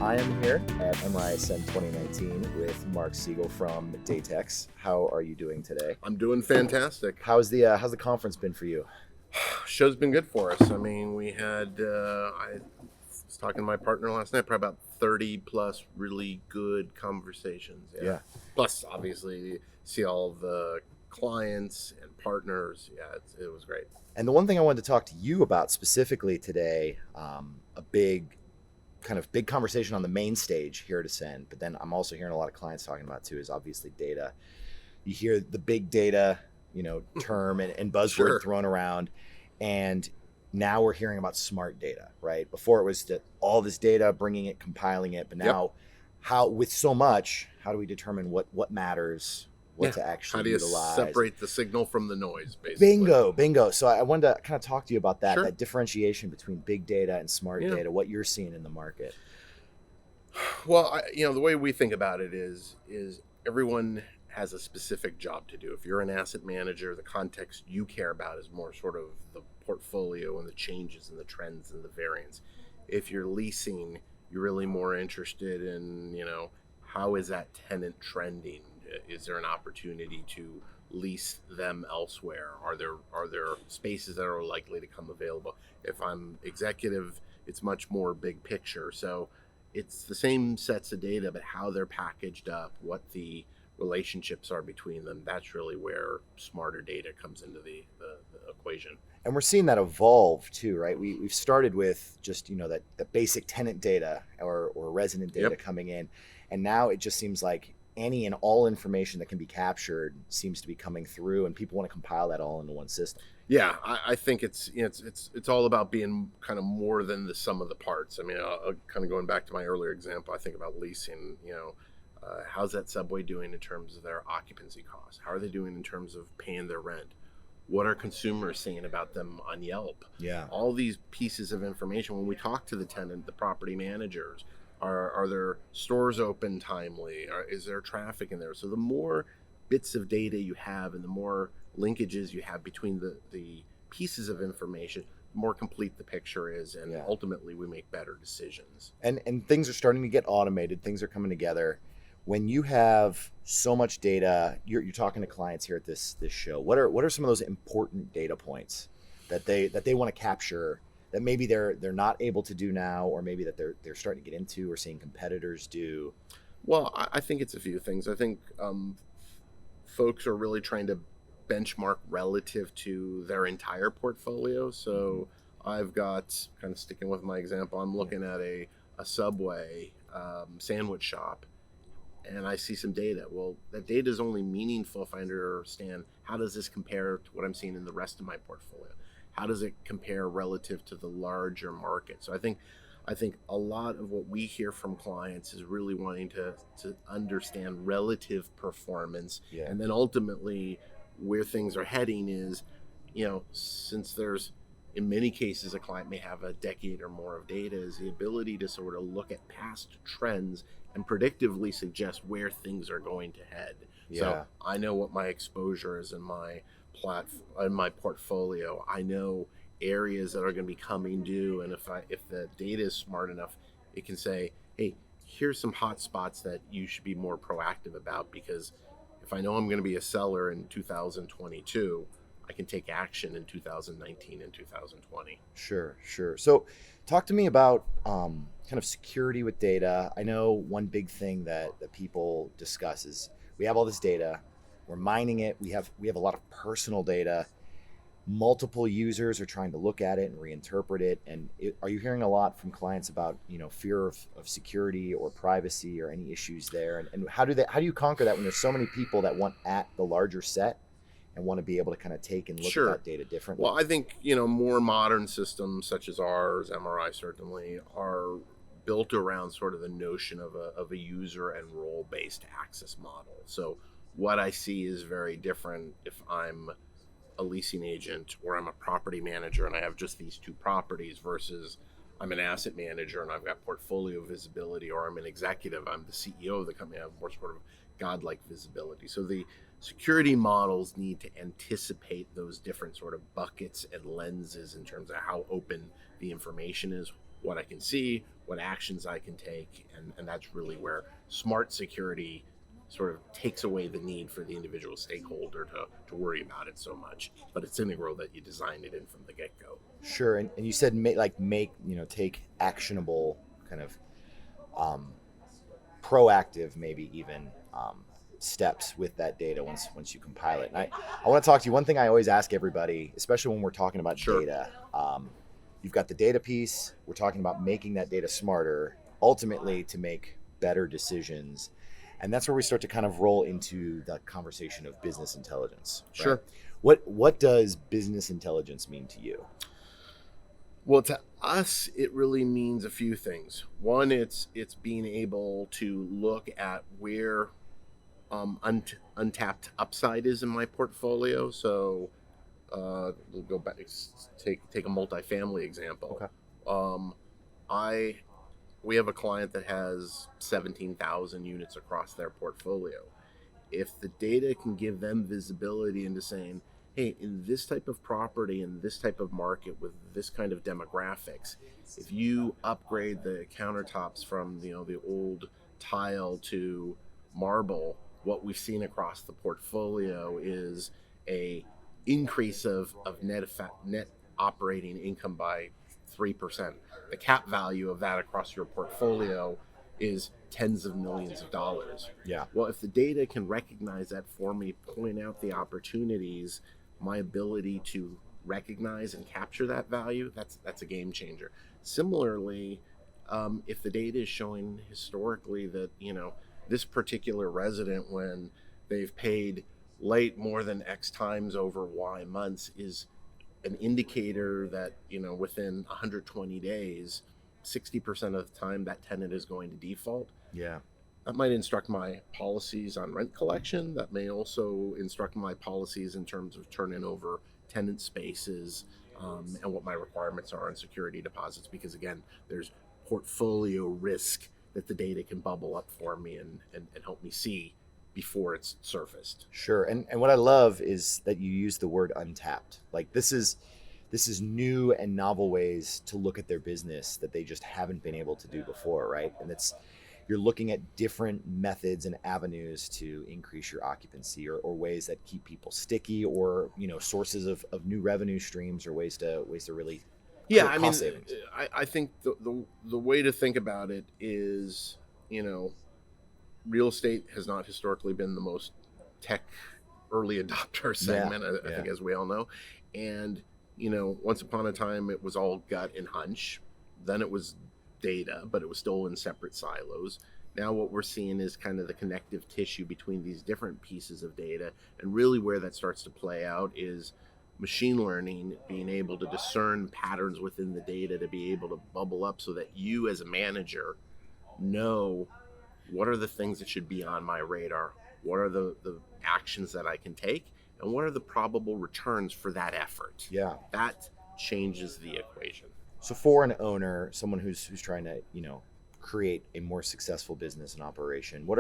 I am here at MRISN 2019 with Mark Siegel from Datex. How are you doing today? I'm doing fantastic. How's the conference been for you? Show's been good for us. I mean, we had, I was talking to my partner last night, probably about 30 plus really good conversations. Yeah. Plus, obviously, see all of the clients and partners. Yeah, it was great. And the one thing I wanted to talk to you about specifically today, a big conversation on the main stage here at Ascend, but then I'm also hearing a lot of clients talking about too, is obviously data. You hear the big data, term and buzzword Sure. thrown around, and now we're hearing about smart data, right? Before it was that all this data, bringing it, compiling it, but now how with so much, how do we determine what matters, what to actually How do you utilize? separate the signal from the noise, basically? Bingo. So I wanted to kind of talk to you about that, Sure. that differentiation between big data and smart data, what you're seeing in the market. Well, the way we think about it is everyone has a specific job to do. If you're an asset manager, the context you care about is more sort of the portfolio and the changes and the trends and the variance. If you're leasing, you're really more interested in, how is that tenant trending? Is there an opportunity to lease them elsewhere? Are there spaces that are likely to come available? If I'm executive, it's much more big picture. So it's the same sets of data, but how they're packaged up, what the relationships are between them, that's really where smarter data comes into the equation. And we're seeing that evolve too, right? We've started with just, that the basic tenant data or resident data coming in. And now it just seems like any and all information that can be captured seems to be coming through, and people want to compile that all into one system. Yeah, I think it's all about being kind of more than the sum of the parts. I mean, kind of going back to my earlier example, I think about leasing. How's that subway doing in terms of their occupancy costs? How are they doing in terms of paying their rent? What are consumers saying about them on Yelp? Yeah. All these pieces of information, when we talk to the tenant, the property managers, are their stores open timely? Is there traffic in there? So the more bits of data you have and the more linkages you have between the pieces of information, the more complete the picture is, and ultimately we make better decisions. And things are starting to get automated. Things are coming together. When you have so much data, you're talking to clients here at this show. What are some of those important data points that they want to capture that maybe they're not able to do now, or maybe that they're starting to get into or seeing competitors do? Well, I think it's a few things. I think folks are really trying to benchmark relative to their entire portfolio. So I've got, kind of sticking with my example, I'm looking at a Subway sandwich shop, and I see some data. Well, that data is only meaningful if I understand how does this compare to what I'm seeing in the rest of my portfolio. How does it compare relative to the larger market? So I think a lot of what we hear from clients is really wanting to understand relative performance, and then ultimately where things are heading is, since there's, in many cases, a client may have a decade or more of data, is the ability to sort of look at past trends and predictively suggest where things are going to head. So I know what my exposure is in my portfolio. I know areas that are going to be coming due, and if the data is smart enough, it can say, hey, here's some hot spots that you should be more proactive about, because if I know I'm going to be a seller in 2022, I can take action in 2019 and 2020. Sure. So talk to me about kind of security with data. I know one big thing that people discuss is we have all this data, we're mining it, we have a lot of personal data. Multiple users are trying to look at it and reinterpret it. And are you hearing a lot from clients about fear of security or privacy or any issues there? And how do you conquer that when there's so many people that want at the larger set and want to be able to kind of take and look at that data differently? Well, I think more modern systems such as ours, MRI certainly, are built around sort of the notion of a user and role based access model. So what I see is very different if I'm a leasing agent or I'm a property manager and I have just these two properties versus I'm an asset manager and I've got portfolio visibility, or I'm an executive, I'm the CEO of the company, I have more sort of godlike visibility. So the security models need to anticipate those different sort of buckets and lenses in terms of how open the information is, what I can see, what actions I can take, and that's really where smart security sort of takes away the need for the individual stakeholder to worry about it so much. But it's integral that you design it in from the get-go. Sure. And you said take actionable kind of um, proactive, maybe even steps with that data once you compile it. And I want to talk to you. One thing I always ask everybody, especially when we're talking about Sure. data, you've got the data piece. We're talking about making that data smarter, ultimately to make better decisions. And that's where we start to kind of roll into the conversation of business intelligence. Right? Sure. What does business intelligence mean to you? Well, to us, it really means a few things. One, it's being able to look at where untapped upside is in my portfolio. So we'll go back. Take a multifamily example. Okay. Um, we have a client that has 17,000 units across their portfolio. If the data can give them visibility into saying, hey, in this type of property, in this type of market with this kind of demographics, if you upgrade the countertops from the old tile to marble, what we've seen across the portfolio is a increase of net operating income by 3%. The cap value of that across your portfolio is tens of millions of dollars. Yeah. Well, if the data can recognize that for me, point out the opportunities, my ability to recognize and capture that value, that's a game changer. Similarly, if the data is showing historically that this particular resident, when they've paid late more than X times over Y months, is an indicator that within 120 days 60% of the time that tenant is going to default. Yeah. That might instruct my policies on rent collection. That may also instruct my policies in terms of turning over tenant spaces, and what my requirements are on security deposits, because again, there's portfolio risk that the data can bubble up for me and help me see before it's surfaced. Sure. And what I love is that you use the word untapped. Like this is new and novel ways to look at their business that they just haven't been able to do before, right? And you're looking at different methods and avenues to increase your occupancy, or ways that keep people sticky, or sources of new revenue streams, or ways to really cost savings. I think the way to think about it is, real estate has not historically been the most tech early adopter segment, I think, as we all know. And, once upon a time, it was all gut and hunch. Then it was data, but it was still in separate silos. Now what we're seeing is kind of the connective tissue between these different pieces of data. And really where that starts to play out is machine learning, being able to discern patterns within the data to be able to bubble up so that you as a manager know what are the things that should be on my radar, what are the actions that I can take, and what are the probable returns for that effort. Yeah. That changes the equation. So for an owner, someone who's trying to, create a more successful business and operation, what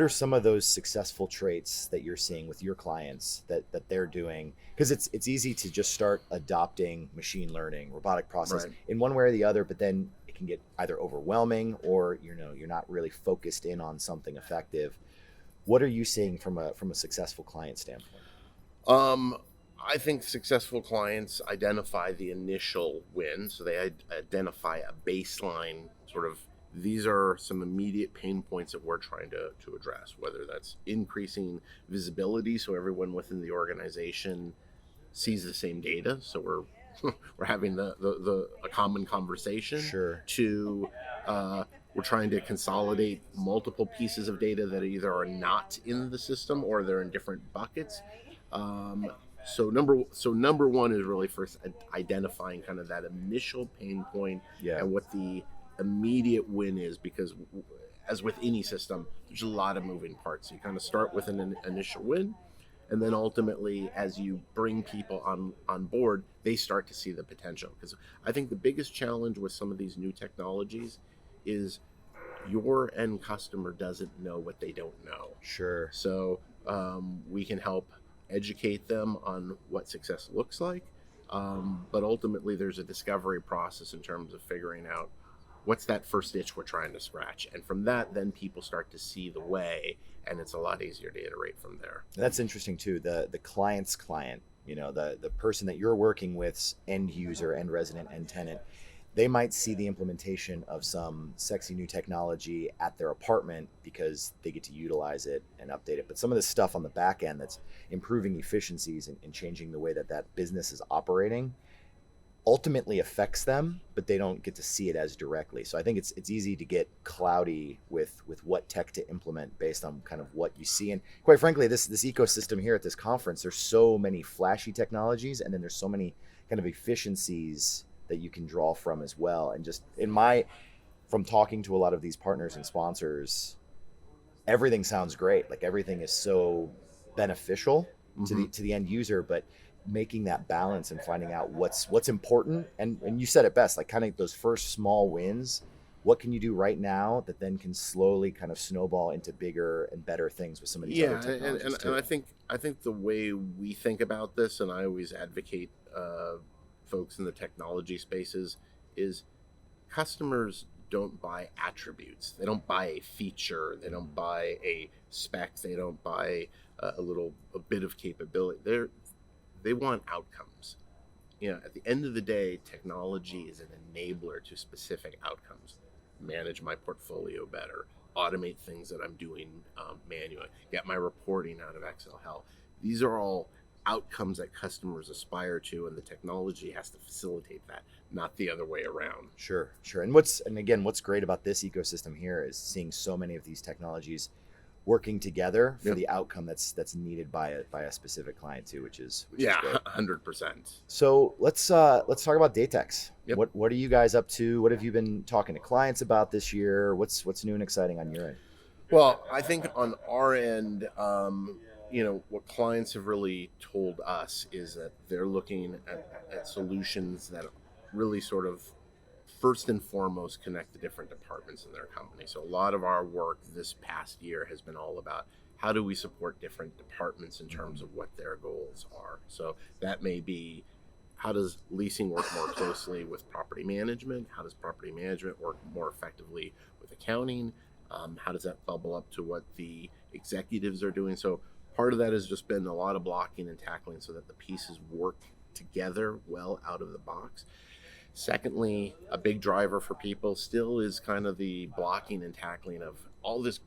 are some of those successful traits that you're seeing with your clients that they're doing? Because it's easy to just start adopting machine learning, robotic process in one way or the other, but then it can get either overwhelming, or you're not really focused in on something effective. What are you seeing from a successful client standpoint? I think successful clients identify the initial win. So they identify a baseline sort of, these are some immediate pain points that we're trying to address, whether that's increasing visibility so everyone within the organization sees the same data. So we're having a common conversation. Sure. To we're trying to consolidate multiple pieces of data that either are not in the system or they're in different buckets. So number one is really first identifying kind of that initial pain point, and what the immediate win is, because as with any system, there's a lot of moving parts. You kind of start with an initial win, and then ultimately, as you bring people on board, they start to see the potential. Because I think the biggest challenge with some of these new technologies is your end customer doesn't know what they don't know. Sure. So we can help educate them on what success looks like, But ultimately, there's a discovery process in terms of figuring out what's that first itch we're trying to scratch. And from that, then people start to see the way, and it's a lot easier to iterate from there. That's interesting too. The client's client, the person that you're working with, end user, end resident, end tenant, they might see the implementation of some sexy new technology at their apartment because they get to utilize it and update it. But some of the stuff on the back end that's improving efficiencies and changing the way that that business is operating ultimately affects them, but they don't get to see it as directly. So I think it's easy to get cloudy with what tech to implement based on kind of what you see. And quite frankly, this ecosystem here at this conference, there's so many flashy technologies, and then there's so many kind of efficiencies that you can draw from as well. And just from talking to a lot of these partners and sponsors, everything sounds great. Like everything is so beneficial to the end user, but making that balance and finding out what's important, and you said it best, like kind of those first small wins, what can you do right now that then can slowly kind of snowball into bigger and better things with some of these other technologies too. And I think the way we think about this, and I always advocate folks in the technology spaces, is customers don't buy attributes. They don't buy a feature. They don't buy a spec. They don't buy a bit of capability. They want outcomes. At the end of the day, technology is an enabler to specific outcomes. Manage my portfolio better, automate things that I'm doing manually, get my reporting out of Excel. Hell, these are all outcomes that customers aspire to, and the technology has to facilitate that, not the other way around. Sure. And again, what's great about this ecosystem here is seeing so many of these technologies working together for the outcome that's needed by a specific client too, which is great. 100%. So let's talk about Datex. Yep. What are you guys up to? What have you been talking to clients about this year? What's new and exciting on your end? Well, I think on our end, what clients have really told us is that they're looking at solutions that really sort of first and foremost connect the different departments in their company. So a lot of our work this past year has been all about how do we support different departments in terms of what their goals are. So that may be, how does leasing work more closely with property management? How does property management work more effectively with accounting? How does that bubble up to what the executives are doing? So part of that has just been a lot of blocking and tackling so that the pieces work together well out of the box. Secondly, a big driver for people still is kind of the blocking and tackling of all this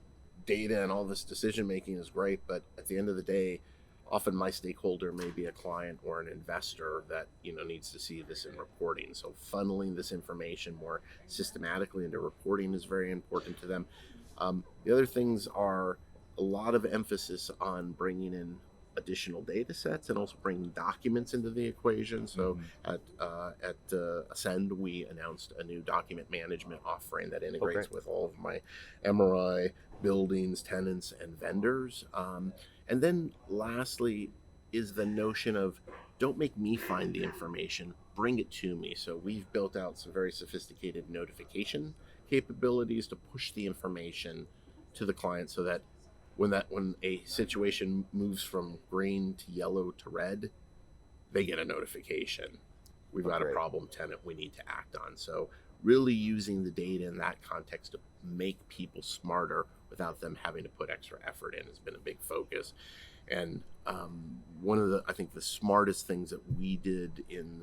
data, and all this decision making is great, but at the end of the day, often my stakeholder may be a client or an investor that needs to see this in reporting. So funneling this information more systematically into reporting is very important to them. The other things are a lot of emphasis on bringing in additional data sets and also bringing documents into the equation. So at Ascend, we announced a new document management offering that integrates with all of my MRI, buildings, tenants, and vendors. And then lastly is the notion of, don't make me find the information, bring it to me. So we've built out some very sophisticated notification capabilities to push the information to the client so that when a situation moves from green to yellow to red, they get a notification. We've got a problem tenant we need to act on. So really using the data in that context to make people smarter without them having to put extra effort in has been a big focus. And one of I think the smartest things that we did in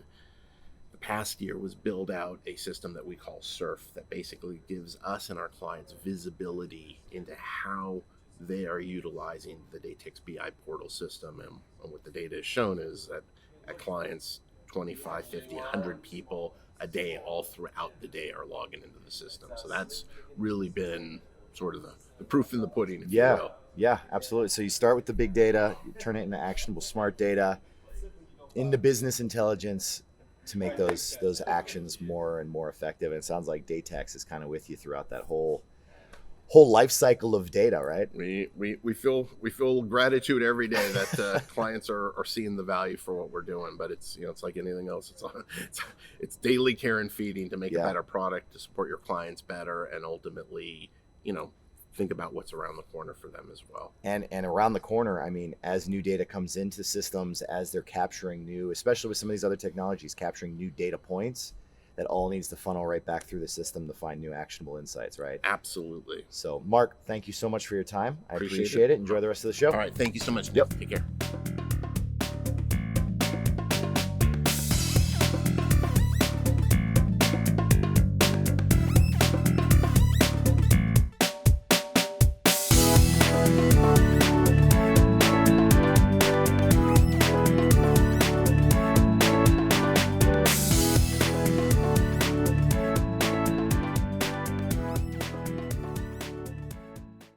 the past year was build out a system that we call SURF that basically gives us and our clients visibility into how they are utilizing the Datex BI portal system. And what the data has shown is that at clients, 25, 50, 100 people a day, all throughout the day, are logging into the system. So that's really been sort of the proof in the pudding, if you will. Yeah, absolutely. So you start with the big data, you turn it into actionable smart data, into business intelligence to make those actions more and more effective. And it sounds like Datex is kind of with you throughout that whole life cycle of data, right? We feel gratitude every day that clients are seeing the value for what we're doing. But it's it's like anything else. It's daily care and feeding to make a better product, to support your clients better, and ultimately think about what's around the corner for them as well. And around the corner, I mean, as new data comes into systems, as they're capturing new, especially with some of these other technologies, capturing new data points, that all needs to funnel right back through the system to find new actionable insights, right? Absolutely. So, Mark, thank you so much for your time. I Appreciate appreciate it. it. Enjoy the rest of the show. All right. Thank you so much. Yep. Take care.